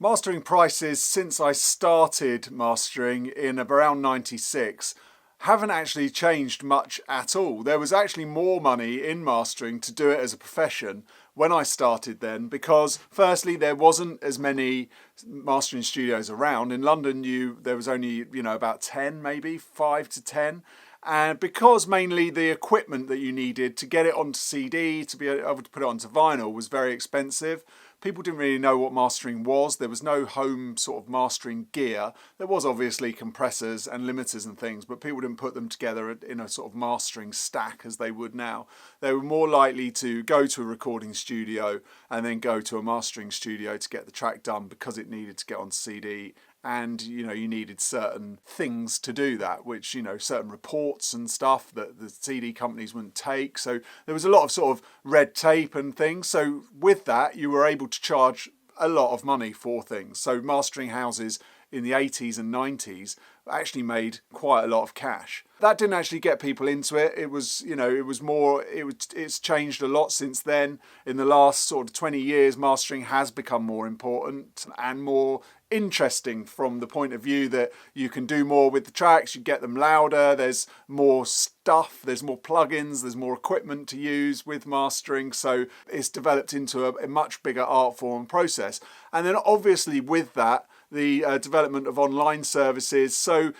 Mastering prices since I started mastering in around 96 haven't actually changed much at all. There was actually more money in mastering to do it as a profession when I started then, because firstly there wasn't as many mastering studios around. In London there was only about 10, maybe 5 to 10. And because mainly the equipment that you needed to get it onto CD, to be able to put it onto vinyl, was very expensive, people didn't really know what mastering was. There was no home sort of mastering gear. There was obviously compressors and limiters and things, but people didn't put them together in a sort of mastering stack as they would now. They were more likely to go to a recording studio and then go to a mastering studio to get the track done because it needed to get on CD. And, you needed certain things to do that, which, certain reports and stuff that the CD companies wouldn't take. So there was a lot of sort of red tape and things. So with that, you were able to charge a lot of money for things. So mastering houses in the 80s and 90s actually made quite a lot of cash. That didn't actually get people into it. It was, it's changed a lot since then. In the last sort of 20 years, mastering has become more important and more interesting from the point of view that you can do more with the tracks, you get them louder, there's more stuff, there's more plugins, there's more equipment to use with mastering, so it's developed into a much bigger art form process. And then obviously with that, the development of online services. So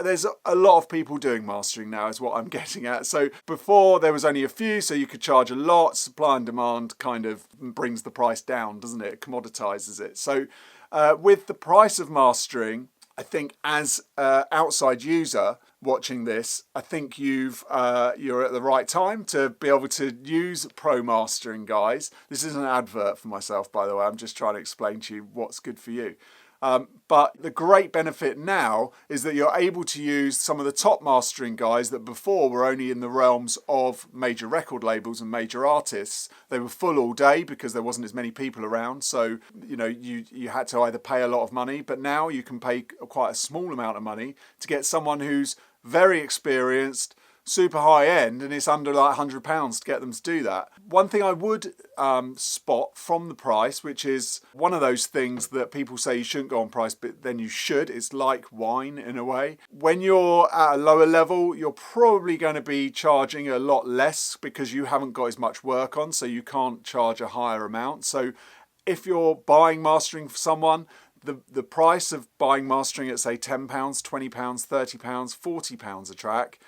there's a lot of people doing mastering now is what I'm getting at. So before there was only a few, so you could charge a lot. Supply and demand kind of brings the price down, doesn't it? It commoditizes it. So with the price of mastering, I think as an outside user watching this, I think you're at the right time to be able to use pro mastering guys. This isn't an advert for myself, by the way. I'm just trying to explain to you what's good for you. But the great benefit now is that you're able to use some of the top mastering guys that before were only in the realms of major record labels and major artists. They were full all day because there wasn't as many people around. So, you had to either pay a lot of money, but now you can pay quite a small amount of money to get someone who's very experienced, super high end, and it's under like £100 to get them to do that. One thing I would spot from the price, which is one of those things that people say you shouldn't go on price, but then you should. It's like wine in a way. When you're at a lower level, you're probably going to be charging a lot less because you haven't got as much work on, so you can't charge a higher amount. So if you're buying mastering for someone, the price of buying mastering at say £10, £20, £30, £40 a track,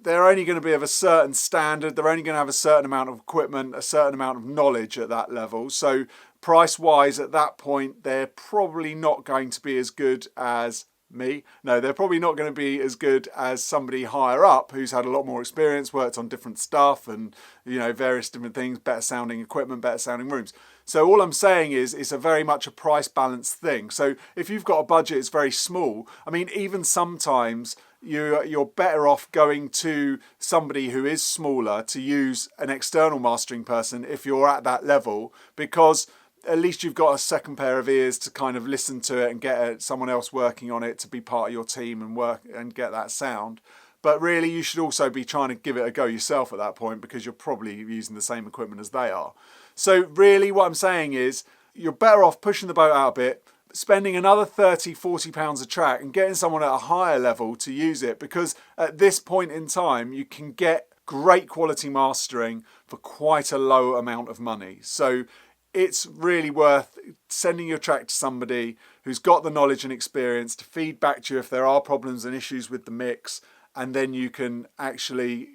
they're only going to be of a certain standard. They're only going to have a certain amount of equipment, a certain amount of knowledge at that level. So price-wise at that point, they're probably not going to be as good as me. No, they're probably not going to be as good as somebody higher up who's had a lot more experience, worked on different stuff and, various different things, better sounding equipment, better sounding rooms. So all I'm saying is it's a very much a price balanced thing. So if you've got a budget that's very small, I mean, even sometimes you're better off going to somebody who is smaller to use an external mastering person if you're at that level, because at least you've got a second pair of ears to kind of listen to it and get someone else working on it to be part of your team and work and get that sound. But really, you should also be trying to give it a go yourself at that point because you're probably using the same equipment as they are. So really what I'm saying is you're better off pushing the boat out a bit, spending another £30, £40 a track and getting someone at a higher level to use it, because at this point in time, you can get great quality mastering for quite a low amount of money. So it's really worth sending your track to somebody who's got the knowledge and experience to feed back to you if there are problems and issues with the mix, and then you can actually,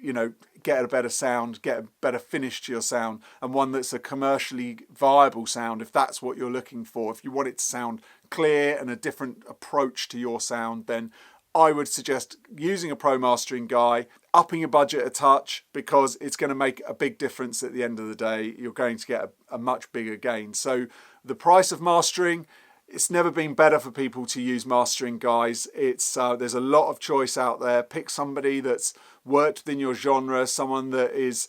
get a better sound, get a better finish to your sound, and one that's a commercially viable sound if that's what you're looking for. If you want it to sound clear and a different approach to your sound, then I would suggest using a pro mastering guy, upping your budget a touch, because it's going to make a big difference at the end of the day. You're going to get a much bigger gain. So the price of mastering, it's never been better for people to use mastering guys. It's there's a lot of choice out there. Pick somebody that's worked within your genre, someone that is,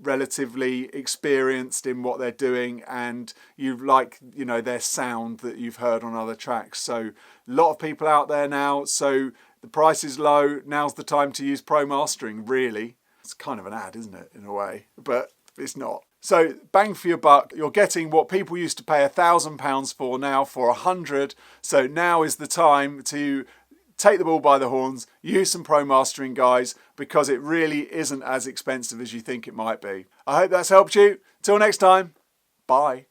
relatively experienced in what they're doing, and you like, their sound that you've heard on other tracks. So a lot of people out there now. So the price is low. Now's the time to use pro mastering, really. It's kind of an ad, isn't it, in a way? But it's not. So bang for your buck, you're getting what people used to pay £1,000 for now for 100. So now is the time to take the bull by the horns, use some pro mastering, guys, because it really isn't as expensive as you think it might be. I hope that's helped you. Till next time, bye.